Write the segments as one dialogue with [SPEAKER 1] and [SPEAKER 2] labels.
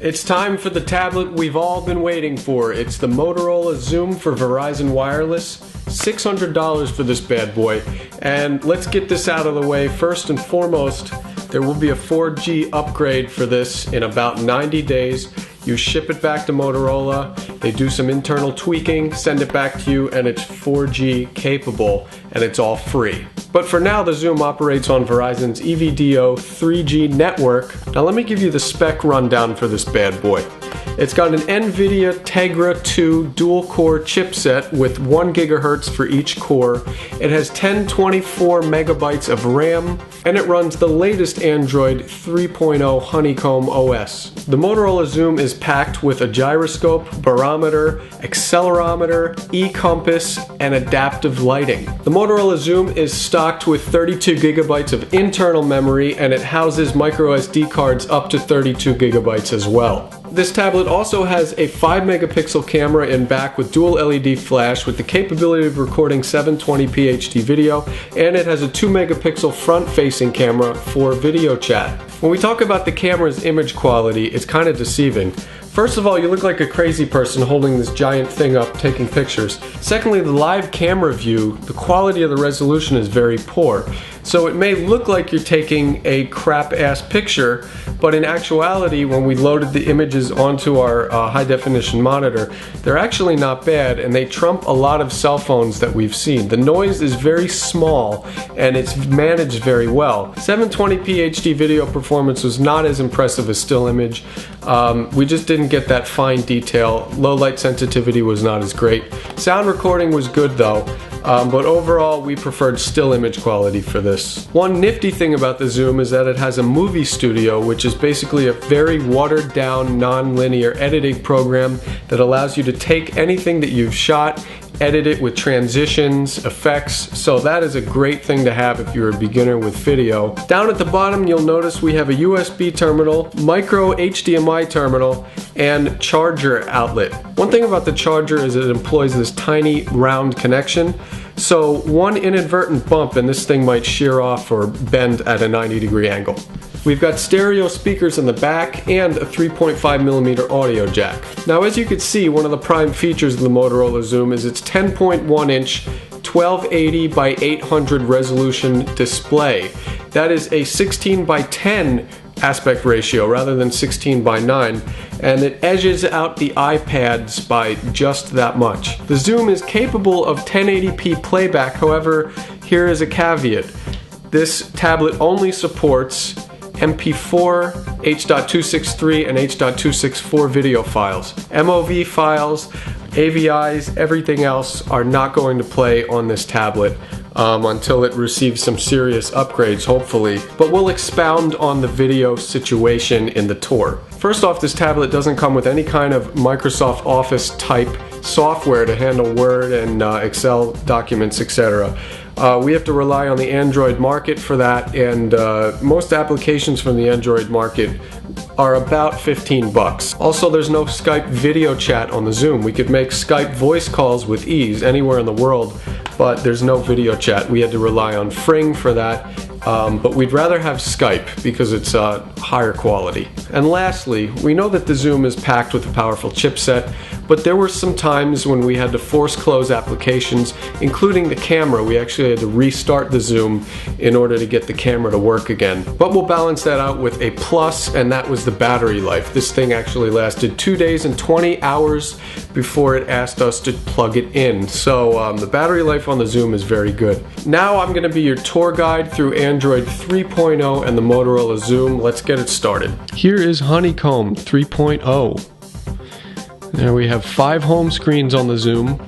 [SPEAKER 1] It's time for the tablet we've all been waiting for. It's the Motorola XOOM for Verizon Wireless. $600 for this bad boy. And let's get this out of the way. First and foremost, there will be a 4G upgrade for this in about 90 days. You ship it back to Motorola, they do some internal tweaking, send it back to you, and it's 4G capable, and it's all free. But for now, the XOOM operates on Verizon's EVDO 3G network. Now let me give you the spec rundown for this bad boy. It's got an NVIDIA Tegra 2 dual-core chipset with 1 GHz for each core. It has 1024 megabytes of RAM, and it runs the latest Android 3.0 Honeycomb OS. The Motorola XOOM is packed with a gyroscope, barometer, accelerometer, e-compass, and adaptive lighting. The Motorola XOOM is stocked with 32 gigabytes of internal memory, and it houses microSD cards up to 32 gigabytes as well. This tablet also has a 5 megapixel camera in back with dual LED flash with the capability of recording 720p HD video, and it has a 2 megapixel front-facing camera for video chat. When we talk about the camera's image quality, it's kind of deceiving. First of all, you look like a crazy person holding this giant thing up taking pictures. Secondly, the live camera view, the quality of the resolution is very poor. So it may look like you're taking a crap-ass picture, but in actuality, when we loaded the images onto our high-definition monitor, they're actually not bad, and they trump a lot of cell phones that we've seen. The noise is very small, and it's managed very well. 720p HD video performance was not as impressive as still image. We just didn't get that fine detail. Low light sensitivity was not as great. Sound recording was good though. But overall, we preferred still image quality for this. One nifty thing about the XOOM is that it has a movie studio, which is basically a very watered down, non-linear editing program that allows you to take anything that you've shot, edit it with transitions, effects, so that is a great thing to have if you're a beginner with video. Down at the bottom, you'll notice we have a USB terminal, micro HDMI terminal, and charger outlet. One thing about the charger is it employs this tiny round connection, so one inadvertent bump and this thing might shear off or bend at a 90-degree angle. We've got stereo speakers in the back and a 3.5mm audio jack. Now, as you can see, one of the prime features of the Motorola XOOM is its 10.1-inch 1280 by 800 resolution display. That is a 16 by 10 aspect ratio rather than 16 by 9, and it edges out the iPads by just that much. The XOOM is capable of 1080p playback, however, here is a caveat. This tablet only supports MP4, H.263, and H.264 video files. MOV files, AVIs, everything else are not going to play on this tablet until it receives some serious upgrades, hopefully. But we'll expound on the video situation in the tour. First off, this tablet doesn't come with any kind of Microsoft Office type software to handle Word and Excel documents, etc. We have to rely on the Android market for that, and most applications from the Android market are about 15 bucks. Also, there's no Skype video chat on the XOOM. We could make Skype voice calls with ease anywhere in the world, but there's no video chat. We had to rely on Fring for that, but we'd rather have Skype because it's higher quality. And lastly, we know that the XOOM is packed with a powerful chipset, but there were some times when we had to force close applications, including the camera. We actually had to restart the XOOM in order to get the camera to work again. But we'll balance that out with a plus, and that was the battery life. This thing actually lasted 2 days and 20 hours before it asked us to plug it in. So the battery life on the XOOM is very good. Now I'm going to be your tour guide through Android 3.0 and the Motorola XOOM. Let's get it started. Here is Honeycomb 3.0. There we have 5 home screens on the XOOM.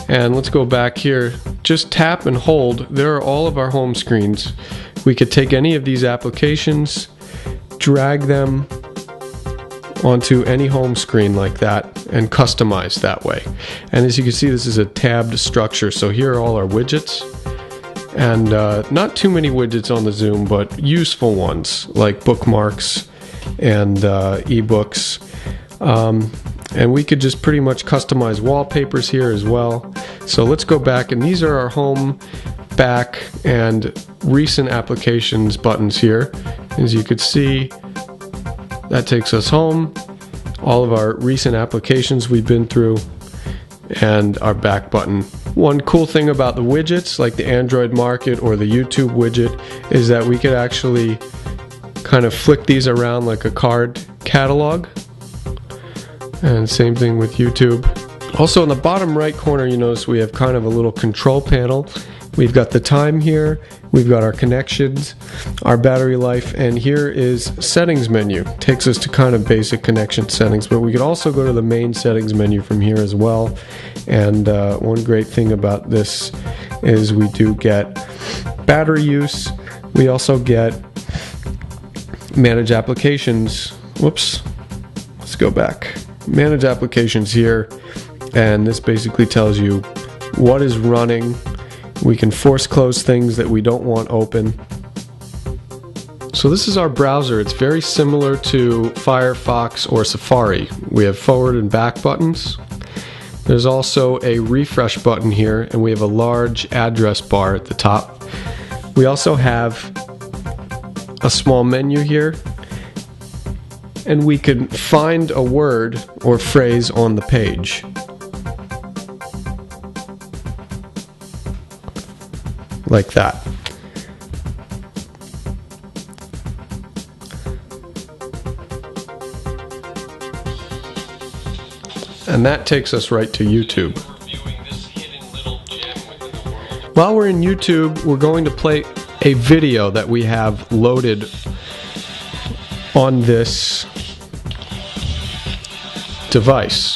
[SPEAKER 1] And let's go back here. Just tap and hold. There are all of our home screens. We could take any of these applications, drag them onto any home screen like that, and customize that way. And as you can see, this is a tabbed structure. So here are all our widgets. And not too many widgets on the XOOM, but useful ones like bookmarks and ebooks. And we could just pretty much customize wallpapers here as well. So let's go back, and these are our home, back, and recent applications buttons here. As you could see, That takes us home, all of our recent applications we've been through, and our back button. One cool thing about the widgets, like the Android Market or the YouTube widget, is that we could actually kind of flick these around like a card catalog. And same thing with YouTube. Also in the bottom right corner, you notice we have kind of a little control panel. We've got the time here, we've got our connections, our battery life, and here is settings menu. Takes us to kind of basic connection settings, but we could also go to the main settings menu from here as well. And one great thing about this is we do get battery use. We also get manage applications. Whoops, let's go back. Manage applications here, and this basically tells you what is running. We can force close things that we don't want open. So this is our browser. It's very similar to Firefox or Safari. We have forward and back buttons. There's also a refresh button here, and we have a large address bar at the top. We also have a small menu here, and we can find a word or phrase on the page. Like that. And that takes us right to YouTube. While we're in YouTube, we're going to play a video that we have loaded on this device.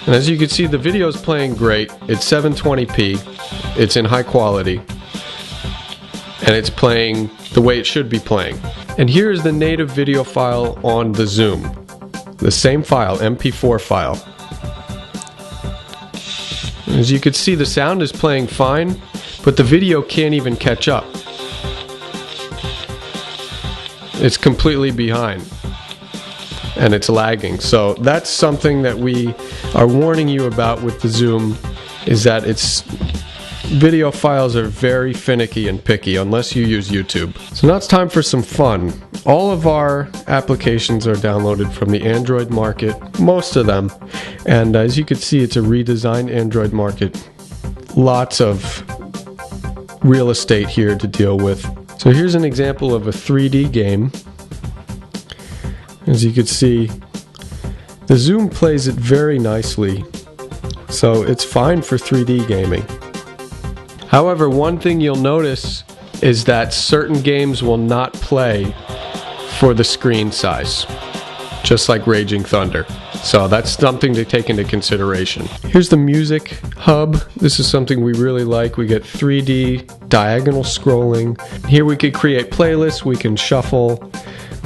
[SPEAKER 1] And as you can see, the video is playing great. It's 720p. It's in high quality. And it's playing the way it should be playing. And here is the native video file on the Zoom. The same file, MP4 file. As you can see, the sound is playing fine, but the video can't even catch up. It's completely behind. And it's lagging. So that's something that we are warning you about with the Zoom, is that its video files are very finicky and picky unless you use YouTube. So now it's time for some fun. All of our applications are downloaded from the Android Market, most of them. And as you can see, it's a redesigned Android Market. Lots of real estate here to deal with. So here's an example of a 3D game. As you can see, the Zoom plays it very nicely. So it's fine for 3D gaming. However, one thing you'll notice is that certain games will not play for the screen size, just like Raging Thunder. So that's something to take into consideration. Here's the music hub. This is something we really like. We get 3D diagonal scrolling. Here we could create playlists, we can shuffle.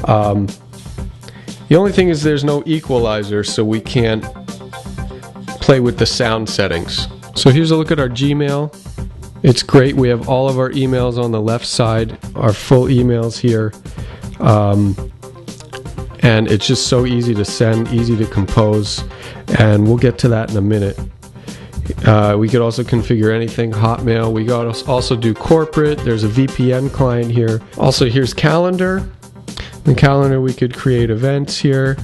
[SPEAKER 1] The only thing is there's no equalizer, so we can't play with the sound settings. So here's a look at our Gmail. It's great. We have all of our emails on the left side, our full emails here. And it's just so easy to send, easy to compose, and we'll get to that in a minute. We could also configure anything, Hotmail. We got also do corporate. There's a VPN client here. Also, here's calendar. In calendar, we could create events here.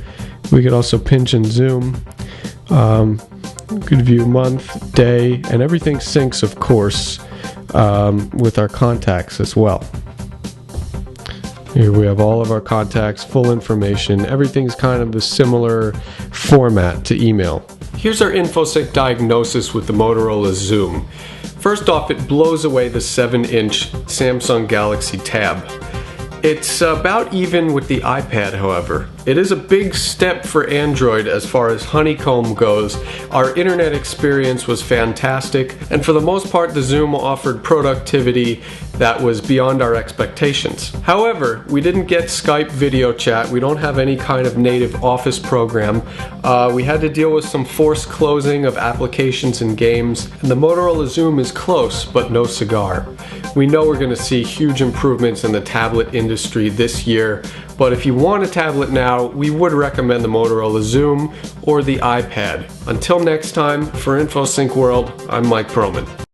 [SPEAKER 1] We could also pinch and zoom. We could view month, day, and everything syncs, of course, with our contacts as well. Here we have all of our contacts, full information. Everything's kind of the similar format to email. Here's our InfoSync diagnosis with the Motorola XOOM. First off, it blows away the 7-inch Samsung Galaxy Tab. It's about even with the iPad, however. It is a big step for Android as far as Honeycomb goes. Our internet experience was fantastic, and for the most part the Zoom offered productivity that was beyond our expectations. However, we didn't get Skype video chat. We don't have any kind of native Office program. We had to deal with some forced closing of applications and games, and the Motorola XOOM is close, but no cigar. We know we're going to see huge improvements in the tablet industry this year, but if you want a tablet now, we would recommend the Motorola XOOM or the iPad. Until next time, for InfoSync World, I'm Mike Perlman.